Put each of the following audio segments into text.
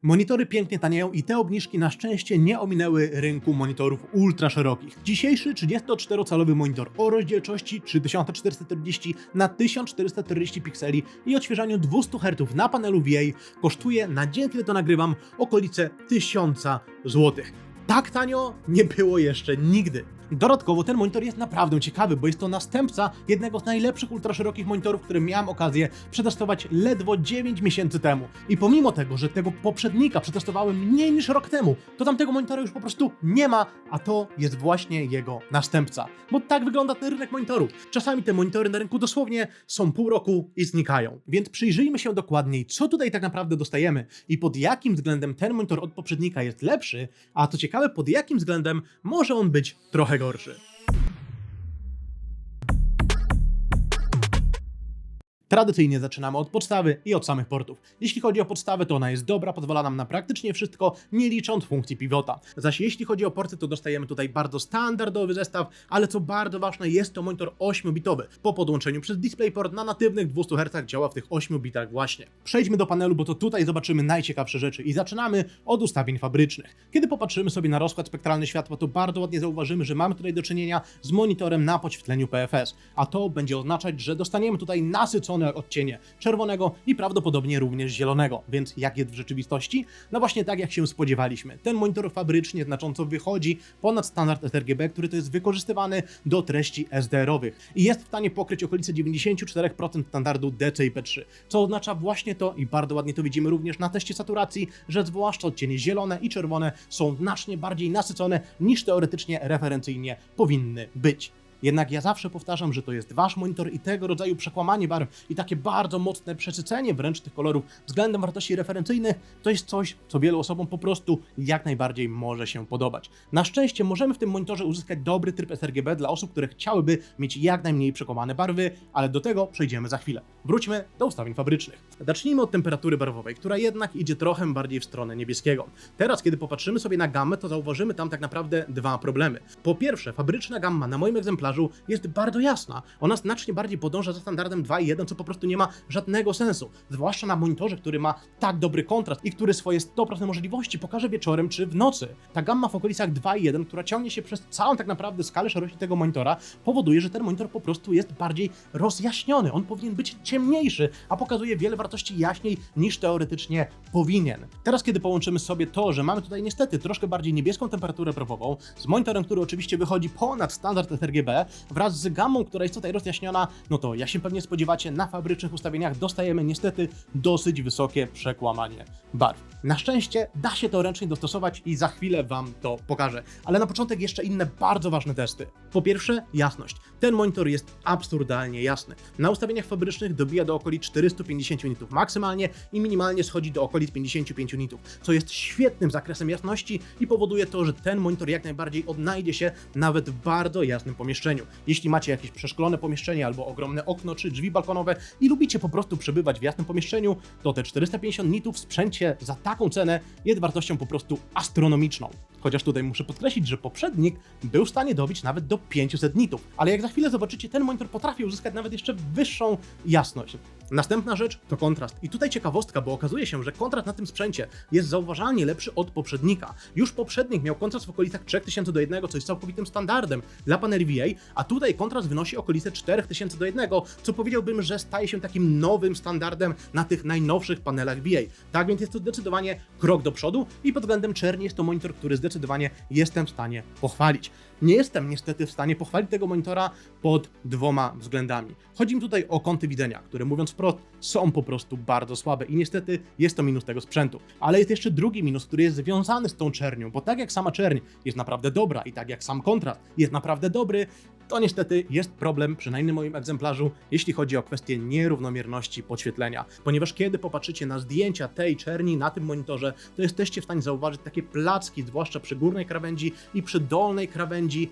Monitory pięknie tanieją i te obniżki na szczęście nie ominęły rynku monitorów ultra szerokich. Dzisiejszy 34-calowy monitor o rozdzielczości 3440 na 1440 pikseli i odświeżaniu 200 Hz na panelu VA kosztuje na dzień, kiedy to nagrywam, okolice 1000 zł. Tak tanio nie było jeszcze nigdy. Dodatkowo ten monitor jest naprawdę ciekawy, bo jest to następca jednego z najlepszych ultraszerokich monitorów, które miałem okazję przetestować ledwo 9 miesięcy temu. I pomimo tego, że tego poprzednika przetestowałem mniej niż rok temu, to tamtego monitora już po prostu nie ma, a to jest właśnie jego następca. Bo tak wygląda ten rynek monitorów. Czasami te monitory na rynku dosłownie są pół roku i znikają. Więc przyjrzyjmy się dokładniej, co tutaj tak naprawdę dostajemy i pod jakim względem ten monitor od poprzednika jest lepszy, a co ciekawe, pod jakim względem może on być trochę gorszy. Tradycyjnie zaczynamy od podstawy i od samych portów. Jeśli chodzi o podstawę, to ona jest dobra, pozwala nam na praktycznie wszystko, nie licząc funkcji pivota. Zaś jeśli chodzi o porty, to dostajemy tutaj bardzo standardowy zestaw, ale co bardzo ważne, jest to monitor 8-bitowy. Po podłączeniu przez DisplayPort na natywnych 200 Hz działa w tych 8 bitach właśnie. Przejdźmy do panelu, bo to tutaj zobaczymy najciekawsze rzeczy i zaczynamy od ustawień fabrycznych. Kiedy popatrzymy sobie na rozkład spektralny światła, to bardzo ładnie zauważymy, że mamy tutaj do czynienia z monitorem na podświetleniu PFS, a to będzie oznaczać, że dostaniemy tutaj nasycone odcienie czerwonego i prawdopodobnie również zielonego. Więc jak jest w rzeczywistości? No właśnie tak, jak się spodziewaliśmy. Ten monitor fabrycznie znacząco wychodzi ponad standard sRGB, który to jest wykorzystywany do treści SDR-owych i jest w stanie pokryć okolice 94% standardu DCI-P3, co oznacza właśnie to, i bardzo ładnie to widzimy również na teście saturacji, że zwłaszcza odcienie zielone i czerwone są znacznie bardziej nasycone niż teoretycznie referencyjnie powinny być. Jednak ja zawsze powtarzam, że to jest wasz monitor i tego rodzaju przekłamanie barw i takie bardzo mocne przesycenie wręcz tych kolorów względem wartości referencyjnych to jest coś, co wielu osobom po prostu jak najbardziej może się podobać. Na szczęście możemy w tym monitorze uzyskać dobry tryb sRGB dla osób, które chciałyby mieć jak najmniej przekłamane barwy, ale do tego przejdziemy za chwilę. Wróćmy do ustawień fabrycznych. Zacznijmy od temperatury barwowej, która jednak idzie trochę bardziej w stronę niebieskiego. Teraz, kiedy popatrzymy sobie na gammę, to zauważymy tam tak naprawdę dwa problemy. Po pierwsze, fabryczna gamma na moim egzemplarzu jest bardzo jasna. Ona znacznie bardziej podąża za standardem 2.1, co po prostu nie ma żadnego sensu. Zwłaszcza na monitorze, który ma tak dobry kontrast i który swoje 100% możliwości pokaże wieczorem czy w nocy. Ta gamma w okolicach 2.1, która ciągnie się przez całą tak naprawdę skalę szerokości tego monitora, powoduje, że ten monitor po prostu jest bardziej rozjaśniony. On powinien być ciemniejszy, a pokazuje wiele wartości jaśniej niż teoretycznie powinien. Teraz, kiedy połączymy sobie to, że mamy tutaj niestety troszkę bardziej niebieską temperaturę barwową z monitorem, który oczywiście wychodzi ponad standard sRGB, wraz z gammą, która jest tutaj rozjaśniona, no to jak się pewnie spodziewacie, na fabrycznych ustawieniach dostajemy niestety dosyć wysokie przekłamanie barw. Na szczęście da się to ręcznie dostosować i za chwilę wam to pokażę. Ale na początek jeszcze inne bardzo ważne testy. Po pierwsze, jasność. Ten monitor jest absurdalnie jasny. Na ustawieniach fabrycznych dobija do okolic 450 nitów maksymalnie i minimalnie schodzi do okolic 55 nitów, co jest świetnym zakresem jasności i powoduje to, że ten monitor jak najbardziej odnajdzie się nawet w bardzo jasnym pomieszczeniu. Jeśli macie jakieś przeszklone pomieszczenie albo ogromne okno czy drzwi balkonowe i lubicie po prostu przebywać w jasnym pomieszczeniu, to te 450 nitów w sprzęcie za taką cenę jest wartością po prostu astronomiczną. Chociaż tutaj muszę podkreślić, że poprzednik był w stanie dobić nawet do 500 nitów, ale jak za chwilę zobaczycie, ten monitor potrafi uzyskać nawet jeszcze wyższą jasność. Następna rzecz to kontrast. I tutaj ciekawostka, bo okazuje się, że kontrast na tym sprzęcie jest zauważalnie lepszy od poprzednika. Już poprzednik miał kontrast w okolicach 3000 do 1, co jest całkowitym standardem dla paneli VA, a tutaj kontrast wynosi okolice 4000 do 1, co powiedziałbym, że staje się takim nowym standardem na tych najnowszych panelach VA. Tak więc jest to zdecydowanie krok do przodu i pod względem czerni jest to monitor, który zdecydowanie jestem w stanie pochwalić. Nie jestem niestety w stanie pochwalić tego monitora pod dwoma względami. Chodzi mi tutaj o kąty widzenia, które mówiąc wprost są po prostu bardzo słabe i niestety jest to minus tego sprzętu. Ale jest jeszcze drugi minus, który jest związany z tą czernią, bo tak jak sama czerń jest naprawdę dobra i tak jak sam kontrast jest naprawdę dobry, to niestety jest problem, przynajmniej w moim egzemplarzu, jeśli chodzi o kwestię nierównomierności podświetlenia. Ponieważ kiedy popatrzycie na zdjęcia tej czerni na tym monitorze, to jesteście w stanie zauważyć takie placki, zwłaszcza przy górnej krawędzi i przy dolnej krawędzi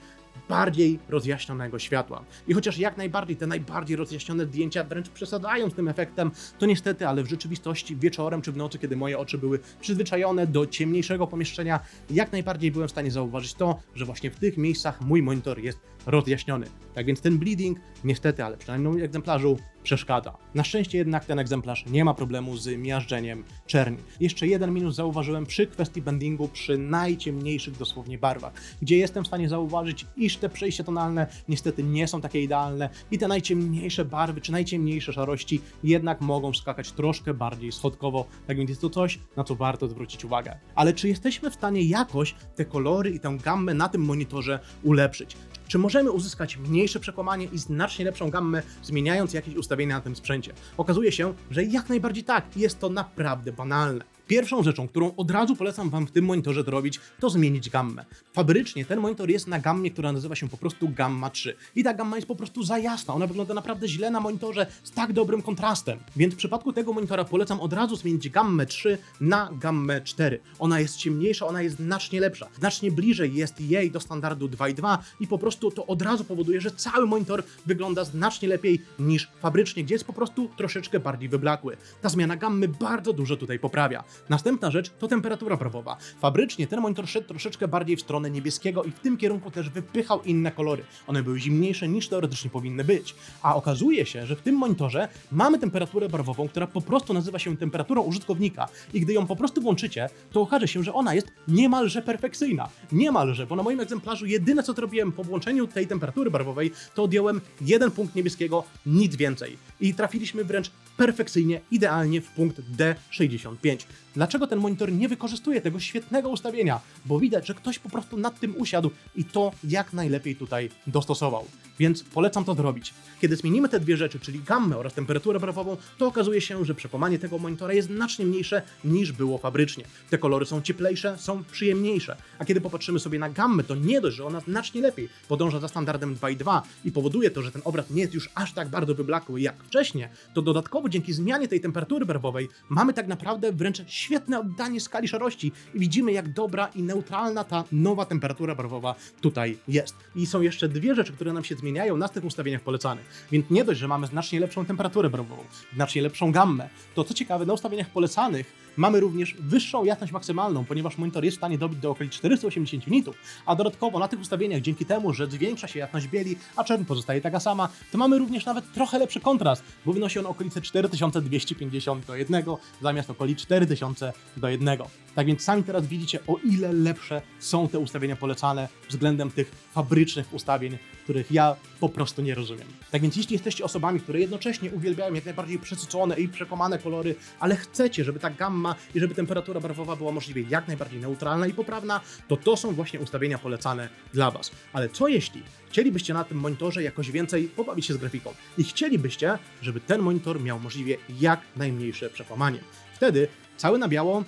bardziej rozjaśnionego światła. I chociaż jak najbardziej te najbardziej rozjaśnione zdjęcia wręcz przesadzają z tym efektem, to niestety, ale w rzeczywistości wieczorem czy w nocy, kiedy moje oczy były przyzwyczajone do ciemniejszego pomieszczenia, jak najbardziej byłem w stanie zauważyć to, że właśnie w tych miejscach mój monitor jest rozjaśniony. Tak więc ten bleeding, niestety, ale przynajmniej w moim egzemplarzu, przeszkadza. Na szczęście jednak ten egzemplarz nie ma problemu z miażdżeniem czerni. Jeszcze jeden minus zauważyłem przy kwestii bendingu przy najciemniejszych dosłownie barwach, gdzie jestem w stanie zauważyć, iż te przejścia tonalne niestety nie są takie idealne i te najciemniejsze barwy czy najciemniejsze szarości jednak mogą skakać troszkę bardziej schodkowo, tak więc jest to coś, na co warto zwrócić uwagę. Ale czy jesteśmy w stanie jakoś te kolory i tę gammę na tym monitorze ulepszyć? Czy możemy uzyskać mniejsze przekłamanie i znacznie lepszą gammę, zmieniając jakieś ustawienia na tym sprzęcie? Okazuje się, że jak najbardziej tak, jest to naprawdę banalne. Pierwszą rzeczą, którą od razu polecam Wam w tym monitorze zrobić, to zmienić gammę. Fabrycznie ten monitor jest na gammie, która nazywa się po prostu Gamma 3. I ta gamma jest po prostu za jasna, ona wygląda naprawdę źle na monitorze z tak dobrym kontrastem. Więc w przypadku tego monitora polecam od razu zmienić gammę 3 na gammę 4. Ona jest ciemniejsza, ona jest znacznie lepsza. Znacznie bliżej jest jej do standardu 2.2 i po prostu to od razu powoduje, że cały monitor wygląda znacznie lepiej niż fabrycznie, gdzie jest po prostu troszeczkę bardziej wyblakły. Ta zmiana gammy bardzo dużo tutaj poprawia. Następna rzecz to temperatura barwowa. Fabrycznie ten monitor szedł troszeczkę bardziej w stronę niebieskiego i w tym kierunku też wypychał inne kolory. One były zimniejsze niż teoretycznie powinny być. A okazuje się, że w tym monitorze mamy temperaturę barwową, która po prostu nazywa się temperaturą użytkownika i gdy ją po prostu włączycie, to okaże się, że ona jest niemalże perfekcyjna. Niemalże, bo na moim egzemplarzu jedyne co zrobiłem po włączeniu tej temperatury barwowej, to odjąłem jeden punkt niebieskiego, nic więcej. I trafiliśmy wręcz perfekcyjnie, idealnie w punkt D65. Dlaczego ten monitor nie wykorzystuje tego świetnego ustawienia? Bo widać, że ktoś po prostu nad tym usiadł i to jak najlepiej tutaj dostosował. Więc polecam to zrobić. Kiedy zmienimy te dwie rzeczy, czyli gammę oraz temperaturę barwową, to okazuje się, że przekłamanie tego monitora jest znacznie mniejsze niż było fabrycznie. Te kolory są cieplejsze, są przyjemniejsze. A kiedy popatrzymy sobie na gammę, to nie dość, że ona znacznie lepiej podąża za standardem 2.2 i powoduje to, że ten obraz nie jest już aż tak bardzo wyblakły jak wcześniej, to dodatkowo dzięki zmianie tej temperatury barwowej mamy tak naprawdę wręcz świetne oddanie skali szarości i widzimy, jak dobra i neutralna ta nowa temperatura barwowa tutaj jest. I są jeszcze dwie rzeczy, które nam się zmieniają na tych ustawieniach polecanych. Więc nie dość, że mamy znacznie lepszą temperaturę barwową, znacznie lepszą gammę, to co ciekawe, na ustawieniach polecanych mamy również wyższą jasność maksymalną, ponieważ monitor jest w stanie dobić do okolic 480 nitów, a dodatkowo na tych ustawieniach, dzięki temu, że zwiększa się jasność bieli, a czerń pozostaje taka sama, to mamy również nawet trochę lepszy kontrast, bo wynosi on okolice 4250 do 1 zamiast okolic 4000 do 1. Tak więc sami teraz widzicie, o ile lepsze są te ustawienia polecane względem tych fabrycznych ustawień, których ja po prostu nie rozumiem. Tak więc jeśli jesteście osobami, które jednocześnie uwielbiają jak najbardziej przesycone i przekłamane kolory, ale chcecie, żeby ta gamma i żeby temperatura barwowa była możliwie jak najbardziej neutralna i poprawna, to są właśnie ustawienia polecane dla Was. Ale co jeśli chcielibyście na tym monitorze jakoś więcej pobawić się z grafiką i chcielibyście, żeby ten monitor miał możliwie jak najmniejsze przekłamanie? Wtedy cały na biało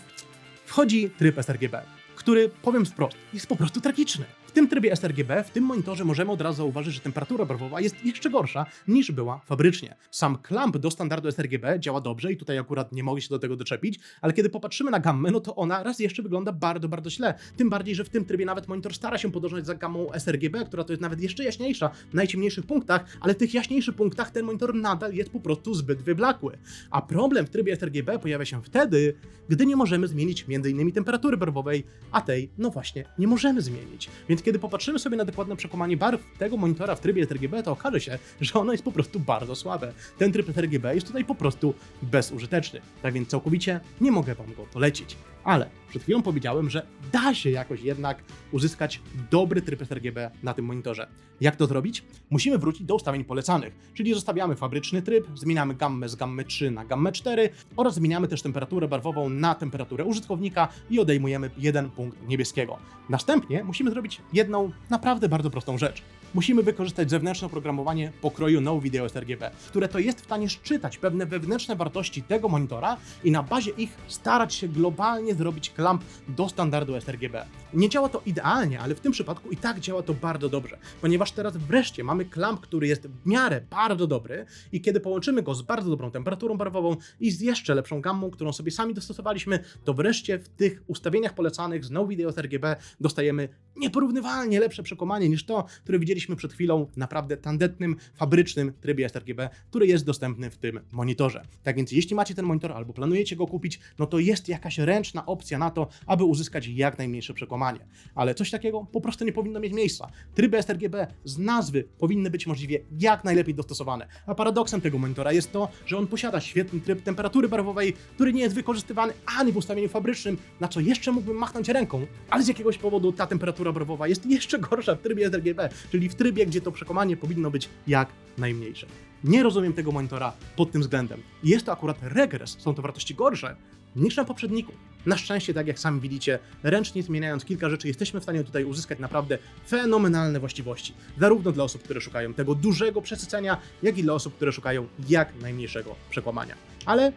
wchodzi tryb sRGB, który, powiem wprost, jest po prostu tragiczny. W tym trybie sRGB, w tym monitorze możemy od razu zauważyć, że temperatura barwowa jest jeszcze gorsza niż była fabrycznie. Sam klamp do standardu sRGB działa dobrze i tutaj akurat nie mogę się do tego doczepić, ale kiedy popatrzymy na gammę, no to ona raz jeszcze wygląda bardzo, bardzo źle. Tym bardziej, że w tym trybie nawet monitor stara się podążać za gammą sRGB, która to jest nawet jeszcze jaśniejsza w najciemniejszych punktach, ale w tych jaśniejszych punktach ten monitor nadal jest po prostu zbyt wyblakły. A problem w trybie sRGB pojawia się wtedy, gdy nie możemy zmienić m.in. temperatury barwowej, a tej, no właśnie, nie możemy zmienić. Więc kiedy popatrzymy sobie na dokładne przekłamanie barw tego monitora w trybie sRGB, to okaże się, że ono jest po prostu bardzo słabe. Ten tryb sRGB jest tutaj po prostu bezużyteczny. Tak więc całkowicie nie mogę Wam go polecić. Ale przed chwilą powiedziałem, że da się jakoś jednak uzyskać dobry tryb sRGB na tym monitorze. Jak to zrobić? Musimy wrócić do ustawień polecanych, czyli zostawiamy fabryczny tryb, zmieniamy gammę z gammy 3 na gammę 4 oraz zmieniamy też temperaturę barwową na temperaturę użytkownika i odejmujemy jeden punkt niebieskiego. Następnie musimy zrobić jedną naprawdę bardzo prostą rzecz. Musimy wykorzystać zewnętrzne oprogramowanie pokroju No Video sRGB, które to jest w stanie szczytać pewne wewnętrzne wartości tego monitora i na bazie ich starać się globalnie zrobić klamp do standardu sRGB. Nie działa to idealnie, ale w tym przypadku i tak działa to bardzo dobrze, ponieważ teraz wreszcie mamy klamp, który jest w miarę bardzo dobry i kiedy połączymy go z bardzo dobrą temperaturą barwową i z jeszcze lepszą gammą, którą sobie sami dostosowaliśmy, to wreszcie w tych ustawieniach polecanych z No Video sRGB dostajemy nieporównywalnie lepsze przekłamanie niż to, które widzieliśmy przed chwilą w naprawdę tandetnym, fabrycznym trybie sRGB, który jest dostępny w tym monitorze. Tak więc jeśli macie ten monitor albo planujecie go kupić, no to jest jakaś ręczna opcja na to, aby uzyskać jak najmniejsze przekłamanie. Ale coś takiego po prostu nie powinno mieć miejsca. Tryby sRGB z nazwy powinny być możliwie jak najlepiej dostosowane. A paradoksem tego monitora jest to, że on posiada świetny tryb temperatury barwowej, który nie jest wykorzystywany ani w ustawieniu fabrycznym, na co jeszcze mógłbym machnąć ręką, ale z jakiegoś powodu ta temperatura barwowa jest jeszcze gorsza w trybie sRGB, czyli w trybie, gdzie to przekłamanie powinno być jak najmniejsze. Nie rozumiem tego monitora pod tym względem. Jest to akurat regres, są to wartości gorsze niż na poprzedniku. Na szczęście, tak jak sami widzicie, ręcznie zmieniając kilka rzeczy, jesteśmy w stanie tutaj uzyskać naprawdę fenomenalne właściwości. Zarówno dla osób, które szukają tego dużego przesycenia, jak i dla osób, które szukają jak najmniejszego przekłamania. Ale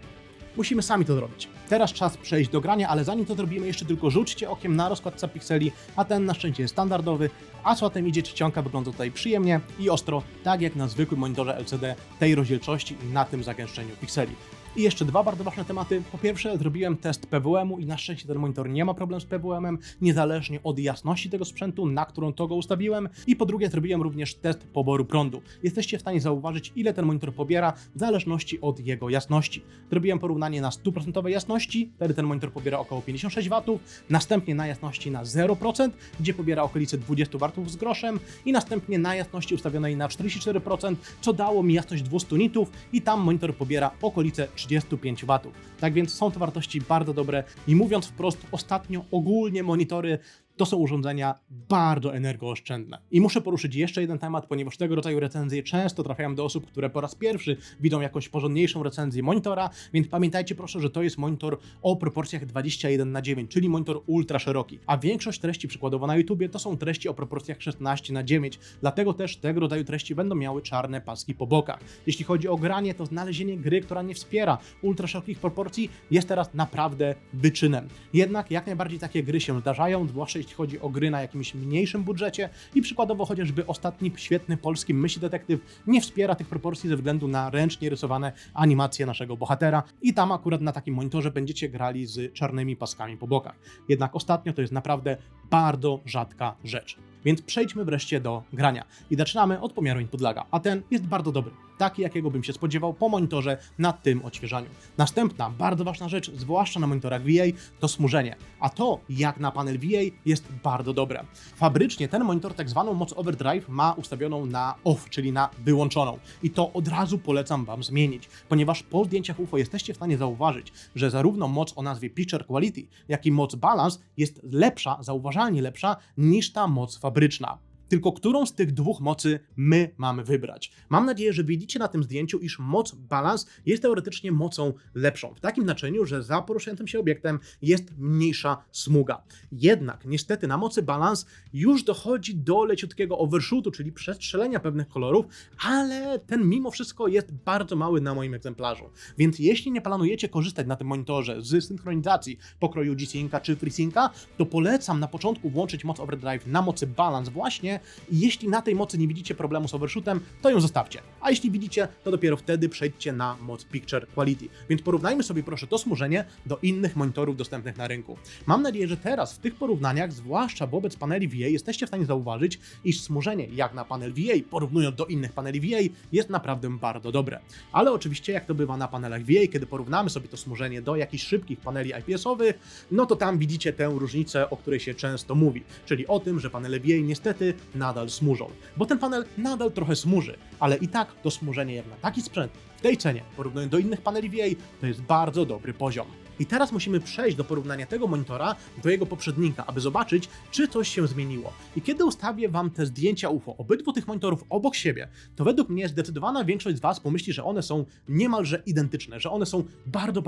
musimy sami to zrobić. Teraz czas przejść do grania, ale zanim to zrobimy, jeszcze tylko rzućcie okiem na rozkład pikseli, a ten na szczęście jest standardowy, a co zatem idzie, czcionka wygląda tutaj przyjemnie i ostro, tak jak na zwykłym monitorze LCD tej rozdzielczości i na tym zagęszczeniu pikseli. I jeszcze dwa bardzo ważne tematy. Po pierwsze, zrobiłem test PWM-u i na szczęście ten monitor nie ma problem z PWM-em, niezależnie od jasności tego sprzętu, na którą to go ustawiłem. I po drugie, zrobiłem również test poboru prądu. Jesteście w stanie zauważyć, ile ten monitor pobiera w zależności od jego jasności. Zrobiłem porównanie na 100% jasności, wtedy ten monitor pobiera około 56 W, następnie na jasności na 0%, gdzie pobiera okolice 20 W z groszem i następnie na jasności ustawionej na 44%, co dało mi jasność 200 nitów i tam monitor pobiera okolice 35 W. Tak więc są to wartości bardzo dobre i mówiąc wprost, ostatnio ogólnie monitory to są urządzenia bardzo energooszczędne. I muszę poruszyć jeszcze jeden temat, ponieważ tego rodzaju recenzje często trafiają do osób, które po raz pierwszy widzą jakąś porządniejszą recenzję monitora, więc pamiętajcie proszę, że to jest monitor o proporcjach 21:9, czyli monitor ultra szeroki, a większość treści przykładowo na YouTubie to są treści o proporcjach 16:9, dlatego też tego rodzaju treści będą miały czarne paski po bokach. Jeśli chodzi o granie, to znalezienie gry, która nie wspiera ultra szerokich proporcji, jest teraz naprawdę wyczynem. Jednak jak najbardziej takie gry się zdarzają, zwłaszcza jeśli chodzi o gry na jakimś mniejszym budżecie i przykładowo chociażby ostatni świetny polski Myśli Detektyw nie wspiera tych proporcji ze względu na ręcznie rysowane animacje naszego bohatera i tam akurat na takim monitorze będziecie grali z czarnymi paskami po bokach. Jednak ostatnio to jest naprawdę bardzo rzadka rzecz. Więc przejdźmy wreszcie do grania. I zaczynamy od pomiaru input laga, a ten jest bardzo dobry. Taki, jakiego bym się spodziewał po monitorze na tym odświeżaniu. Następna, bardzo ważna rzecz, zwłaszcza na monitorach VA, to smużenie. A to, jak na panel VA, jest bardzo dobre. Fabrycznie ten monitor tak zwaną moc overdrive ma ustawioną na off, czyli na wyłączoną. I to od razu polecam Wam zmienić, ponieważ po zdjęciach UFO jesteście w stanie zauważyć, że zarówno moc o nazwie Picture Quality, jak i moc Balance jest lepsza, zauważalnie lepsza niż ta moc fabryczna. Tylko którą z tych dwóch mocy my mamy wybrać? Mam nadzieję, że widzicie na tym zdjęciu, iż moc Balance jest teoretycznie mocą lepszą. W takim znaczeniu, że za poruszającym się obiektem jest mniejsza smuga. Jednak niestety na mocy Balance już dochodzi do leciutkiego overshootu, czyli przestrzelenia pewnych kolorów, ale ten mimo wszystko jest bardzo mały na moim egzemplarzu. Więc jeśli nie planujecie korzystać na tym monitorze z synchronizacji pokroju G-Synca czy FreeSynca, to polecam na początku włączyć moc overdrive na mocy Balance właśnie. I jeśli na tej mocy nie widzicie problemu z overshootem, to ją zostawcie. A jeśli widzicie, to dopiero wtedy przejdźcie na moc Picture Quality. Więc porównajmy sobie proszę to smużenie do innych monitorów dostępnych na rynku. Mam nadzieję, że teraz w tych porównaniach, zwłaszcza wobec paneli VA, jesteście w stanie zauważyć, iż smużenie jak na panel VA, porównując do innych paneli VA, jest naprawdę bardzo dobre. Ale oczywiście jak to bywa na panelach VA, kiedy porównamy sobie to smużenie do jakichś szybkich paneli IPS-owych, no to tam widzicie tę różnicę, o której się często mówi, czyli o tym, że panele VA niestety nadal smużą, bo ten panel nadal trochę smuży, ale i tak to smużenie jak na taki sprzęt w tej cenie, porównując do innych paneli VA, to jest bardzo dobry poziom. I teraz musimy przejść do porównania tego monitora do jego poprzednika, aby zobaczyć, czy coś się zmieniło. I kiedy ustawię Wam te zdjęcia UFO obydwu tych monitorów obok siebie, to według mnie zdecydowana większość z Was pomyśli, że one są niemalże identyczne, że one są bardzo,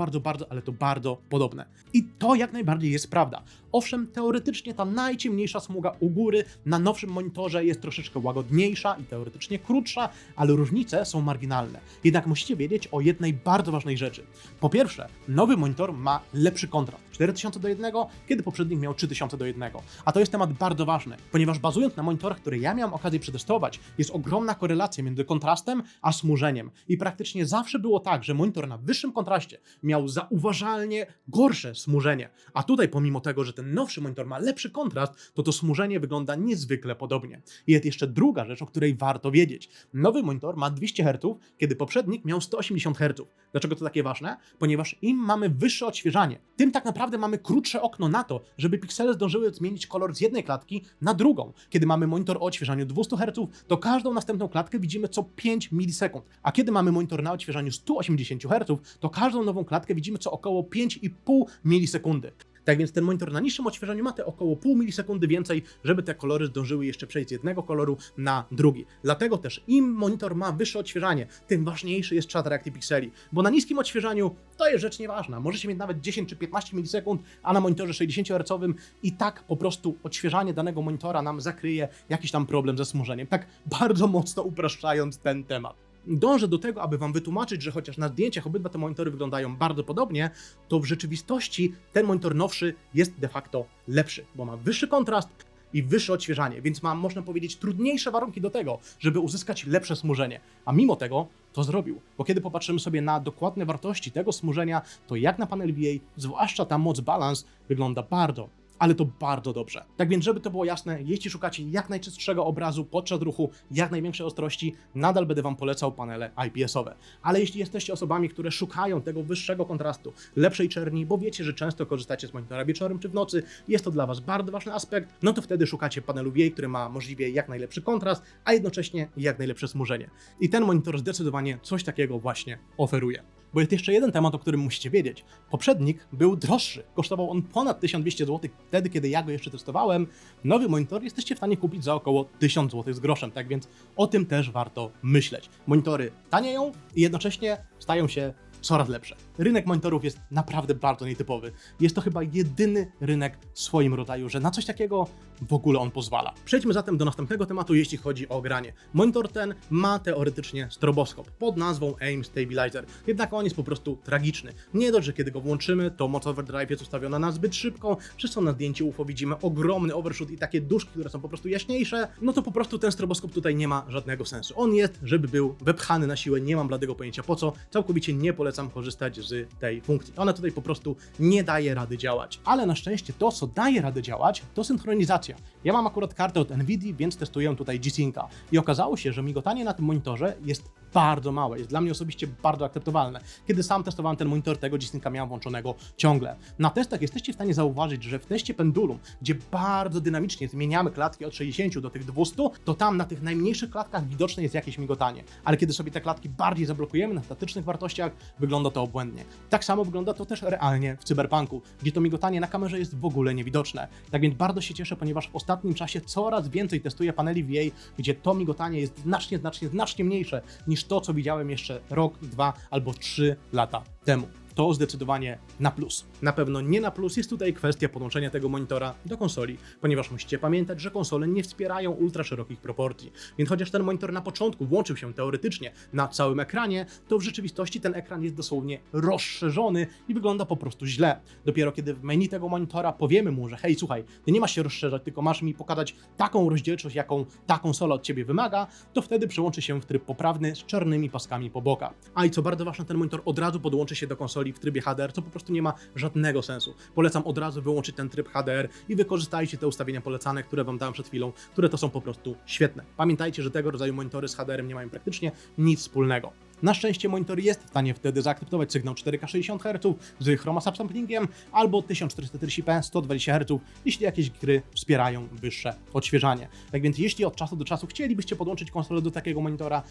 ale to bardzo podobne. I to jak najbardziej jest prawda. Owszem, teoretycznie ta najciemniejsza smuga u góry na nowszym monitorze jest troszeczkę łagodniejsza i teoretycznie krótsza, ale różnice są marginalne. Jednak musimy musicie wiedzieć o jednej bardzo ważnej rzeczy. Po pierwsze, nowy monitor ma lepszy kontrast, 4000:1, kiedy poprzedni miał 3000:1. A to jest temat bardzo ważny, ponieważ bazując na monitorach, które ja miałem okazję przetestować, jest ogromna korelacja między kontrastem a smurzeniem. I praktycznie zawsze było tak, że monitor na wyższym kontraście miał zauważalnie gorsze smużenie. A tutaj pomimo tego, że ten nowszy monitor ma lepszy kontrast, to smużenie wygląda niezwykle podobnie. I jest jeszcze druga rzecz, o której warto wiedzieć. Nowy monitor ma 200 Hz, kiedy poprzednik miał 180 Hz. Dlaczego to takie ważne? Ponieważ im mamy wyższe odświeżanie, tym tak naprawdę mamy krótsze okno na to, żeby piksele zdążyły zmienić kolor z jednej klatki na drugą. Kiedy mamy monitor o odświeżaniu 200 Hz, to każdą następną klatkę widzimy co 5 milisekund. A kiedy mamy monitor na odświeżaniu 180 Hz, to każdą nową klatkę widzimy co około 5,5 milisekundy. Tak więc ten monitor na niższym odświeżaniu ma te około pół milisekundy więcej, żeby te kolory zdążyły jeszcze przejść z jednego koloru na drugi. Dlatego też im monitor ma wyższe odświeżanie, tym ważniejszy jest czas reakcji pikseli, bo na niskim odświeżaniu to jest rzecz nieważna. Możecie mieć nawet 10 czy 15 milisekund, a na monitorze 60 Hz i tak po prostu odświeżanie danego monitora nam zakryje jakiś tam problem ze smurzeniem. Tak bardzo mocno upraszczając ten temat. Dążę do tego, aby wam wytłumaczyć, że chociaż na zdjęciach obydwa te monitory wyglądają bardzo podobnie, to w rzeczywistości ten monitor nowszy jest de facto lepszy, bo ma wyższy kontrast i wyższe odświeżanie, więc ma, można powiedzieć, trudniejsze warunki do tego, żeby uzyskać lepsze smużenie. A mimo tego to zrobił, bo kiedy popatrzymy sobie na dokładne wartości tego smużenia, to jak na panel VA, zwłaszcza ta moc balance, wygląda bardzo, ale to bardzo dobrze. Tak więc, żeby to było jasne, jeśli szukacie jak najczystszego obrazu podczas ruchu, jak największej ostrości, nadal będę wam polecał panele IPS-owe. Ale jeśli jesteście osobami, które szukają tego wyższego kontrastu, lepszej czerni, bo wiecie, że często korzystacie z monitora wieczorem czy w nocy, jest to dla was bardzo ważny aspekt, no to wtedy szukacie panelu VA, który ma możliwie jak najlepszy kontrast, a jednocześnie jak najlepsze smużenie. I ten monitor zdecydowanie coś takiego właśnie oferuje. Bo jest jeszcze jeden temat, o którym musicie wiedzieć. Poprzednik był droższy. Kosztował on ponad 1200 zł wtedy, kiedy ja go jeszcze testowałem. Nowy monitor jesteście w stanie kupić za około 1000 zł z groszem, tak więc o tym też warto myśleć. Monitory tanieją i jednocześnie stają się coraz lepsze. Rynek monitorów jest naprawdę bardzo nietypowy. Jest to chyba jedyny rynek w swoim rodzaju, że na coś takiego w ogóle on pozwala. Przejdźmy zatem do następnego tematu, jeśli chodzi o granie. Monitor ten ma teoretycznie stroboskop pod nazwą Aim Stabilizer, jednak on jest po prostu tragiczny. Nie dość, że kiedy go włączymy, to moc overdrive jest ustawiona na zbyt szybką, przez co na zdjęciu UFO widzimy ogromny overshoot i takie duszki, które są po prostu jaśniejsze, no to po prostu ten stroboskop tutaj nie ma żadnego sensu. On jest, żeby był wepchany na siłę, nie mam bladego pojęcia po co, całkowicie nie polecam korzystać z tej funkcji. Ona tutaj po prostu nie daje rady działać. Ale na szczęście to, co daje radę działać, to synchronizacja. Ja mam akurat kartę od Nvidia, więc testuję tutaj G-Synca i okazało się, że migotanie na tym monitorze jest bardzo małe, jest dla mnie osobiście bardzo akceptowalne. Kiedy sam testowałem ten monitor, tego G-Synca miałem włączonego ciągle. Na testach jesteście w stanie zauważyć, że w teście Pendulum, gdzie bardzo dynamicznie zmieniamy klatki od 60 do tych 200, to tam na tych najmniejszych klatkach widoczne jest jakieś migotanie. Ale kiedy sobie te klatki bardziej zablokujemy na statycznych wartościach, wygląda to obłędnie. Tak samo wygląda to też realnie w Cyberpunku, gdzie to migotanie na kamerze jest w ogóle niewidoczne. Tak więc bardzo się cieszę, ponieważ w ostatnim czasie coraz więcej testuję paneli VA, gdzie to migotanie jest znacznie mniejsze niż to, co widziałem jeszcze rok, 2 albo 3 lata temu. To zdecydowanie na plus. Na pewno nie na plus jest tutaj kwestia podłączenia tego monitora do konsoli, ponieważ musicie pamiętać, że konsole nie wspierają ultra szerokich proporcji. Więc chociaż ten monitor na początku włączył się teoretycznie na całym ekranie, to w rzeczywistości ten ekran jest dosłownie rozszerzony i wygląda po prostu źle. Dopiero kiedy w menu tego monitora powiemy mu, że hej, słuchaj, ty nie masz się rozszerzać, tylko masz mi pokazać taką rozdzielczość, jaką ta konsola od ciebie wymaga, to wtedy przełączy się w tryb poprawny z czarnymi paskami po bokach. A i co bardzo ważne, ten monitor od razu podłączy się do konsoli w trybie HDR, co po prostu nie ma żadnego sensu. Polecam od razu wyłączyć ten tryb HDR i wykorzystajcie te ustawienia polecane, które wam dałem przed chwilą, które to są po prostu świetne. Pamiętajcie, że tego rodzaju monitory z HDR-em nie mają praktycznie nic wspólnego. Na szczęście monitor jest w stanie wtedy zaakceptować sygnał 4K 60 Hz z chroma subsamplingiem albo 1440p 120 Hz, jeśli jakieś gry wspierają wyższe odświeżanie. Tak więc jeśli od czasu do czasu chcielibyście podłączyć konsolę do takiego monitora,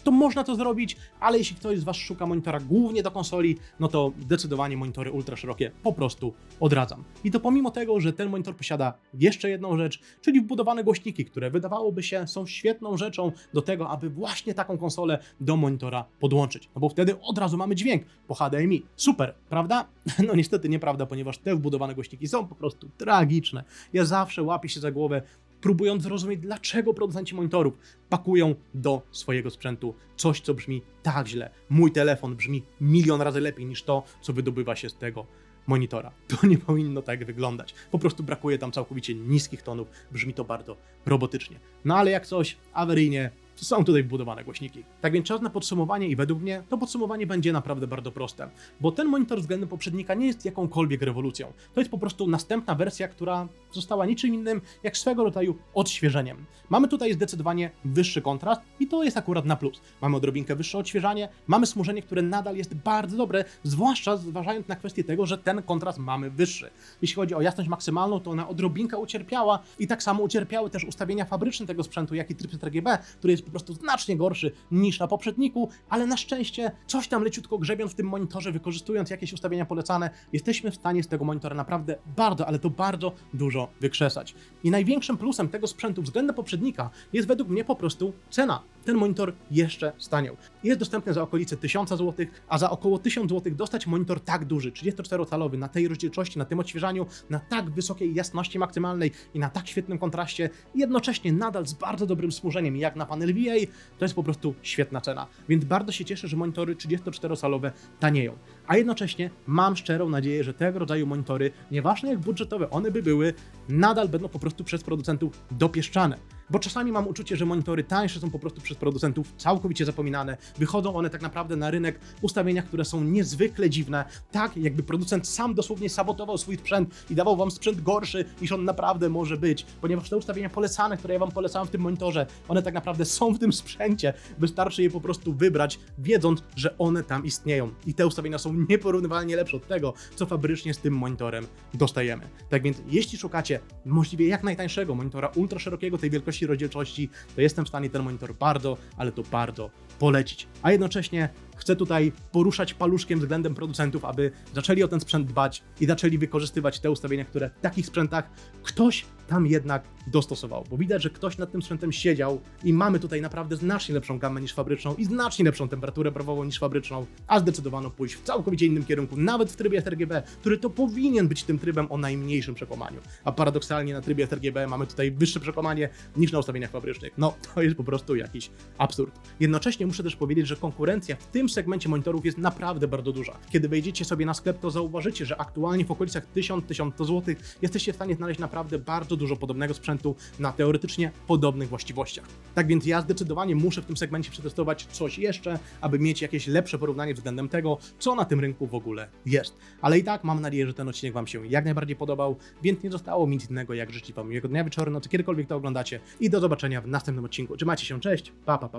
to można to zrobić, ale jeśli ktoś z was szuka monitora głównie do konsoli, no to zdecydowanie monitory ultra szerokie po prostu odradzam. I to pomimo tego, że ten monitor posiada jeszcze jedną rzecz, czyli wbudowane głośniki, które wydawałoby się są świetną rzeczą do tego, aby właśnie taką konsolę do monitora podłączyć. No bo wtedy od razu mamy dźwięk po HDMI. Super, prawda? No niestety nieprawda, ponieważ te wbudowane głośniki są po prostu tragiczne. Ja zawsze łapię się za głowę, próbując zrozumieć, dlaczego producenci monitorów pakują do swojego sprzętu coś, co brzmi tak źle. Mój telefon brzmi milion razy lepiej niż to, co wydobywa się z tego monitora. To nie powinno tak wyglądać. Po prostu brakuje tam całkowicie niskich tonów, brzmi to bardzo robotycznie. No ale jak coś, awaryjnie, są tutaj wbudowane głośniki. Tak więc czas na podsumowanie i według mnie to podsumowanie będzie naprawdę bardzo proste, bo ten monitor względem poprzednika nie jest jakąkolwiek rewolucją. To jest po prostu następna wersja, która została niczym innym jak swego rodzaju odświeżeniem. Mamy tutaj zdecydowanie wyższy kontrast i to jest akurat na plus. Mamy odrobinkę wyższe odświeżanie, mamy smużenie, które nadal jest bardzo dobre, zwłaszcza zważając na kwestię tego, że ten kontrast mamy wyższy. Jeśli chodzi o jasność maksymalną, to ona odrobinkę ucierpiała i tak samo ucierpiały też ustawienia fabryczne tego sprzętu, jak i tryb RGB, który jest po prostu znacznie gorszy niż na poprzedniku, ale na szczęście coś tam leciutko grzebiąc w tym monitorze, wykorzystując jakieś ustawienia polecane, jesteśmy w stanie z tego monitora naprawdę bardzo, ale to bardzo dużo wykrzesać. I największym plusem tego sprzętu względem poprzednika jest według mnie po prostu cena. Ten monitor jeszcze staniał. Jest dostępny za okolice 1000 zł, a za około 1000 zł dostać monitor tak duży, 34-calowy, na tej rozdzielczości, na tym odświeżaniu, na tak wysokiej jasności maksymalnej i na tak świetnym kontraście, jednocześnie nadal z bardzo dobrym smużeniem, jak na panel VA, to jest po prostu świetna cena. Więc bardzo się cieszę, że monitory 34-calowe tanieją. A jednocześnie mam szczerą nadzieję, że tego rodzaju monitory, nieważne jak budżetowe one by były, nadal będą po prostu przez producentów dopieszczane. Bo czasami mam uczucie, że monitory tańsze są po prostu przez producentów całkowicie zapominane. Wychodzą one tak naprawdę na rynek w ustawieniach, które są niezwykle dziwne. Tak, jakby producent sam dosłownie sabotował swój sprzęt i dawał wam sprzęt gorszy, niż on naprawdę może być. Ponieważ te ustawienia polecane, które ja wam polecałem w tym monitorze, one tak naprawdę są w tym sprzęcie. Wystarczy je po prostu wybrać, wiedząc, że one tam istnieją. I te ustawienia są nieporównywalnie lepsze od tego, co fabrycznie z tym monitorem dostajemy. Tak więc, jeśli szukacie możliwie jak najtańszego monitora ultra szerokiego tej wielkości rozdzielczości, to jestem w stanie ten monitor bardzo, ale to bardzo polecić. A jednocześnie chcę tutaj poruszać paluszkiem względem producentów, aby zaczęli o ten sprzęt dbać i zaczęli wykorzystywać te ustawienia, które w takich sprzętach ktoś tam jednak dostosował. Bo widać, że ktoś nad tym sprzętem siedział i mamy tutaj naprawdę znacznie lepszą gamę niż fabryczną i znacznie lepszą temperaturę prawową niż fabryczną, a zdecydowano pójść w całkowicie innym kierunku, nawet w trybie sRGB, który to powinien być tym trybem o najmniejszym przekłamaniu. A paradoksalnie na trybie sRGB mamy tutaj wyższe przekłamanie niż na ustawieniach fabrycznych. No, to jest po prostu jakiś absurd. Jednocześnie muszę też powiedzieć, że konkurencja w tym segmencie monitorów jest naprawdę bardzo duża. Kiedy wejdziecie sobie na sklep, to zauważycie, że aktualnie w okolicach 1000-1100 zł jesteście w stanie znaleźć naprawdę bardzo dużo podobnego sprzętu na teoretycznie podobnych właściwościach. Tak więc ja zdecydowanie muszę w tym segmencie przetestować coś jeszcze, aby mieć jakieś lepsze porównanie względem tego, co na tym rynku w ogóle jest. Ale i tak mam nadzieję, że ten odcinek wam się jak najbardziej podobał, więc nie zostało mi nic innego jak życzyć wam miłego dnia, wieczoru, nocy, kiedykolwiek to oglądacie i do zobaczenia w następnym odcinku. Trzymajcie się, cześć, pa.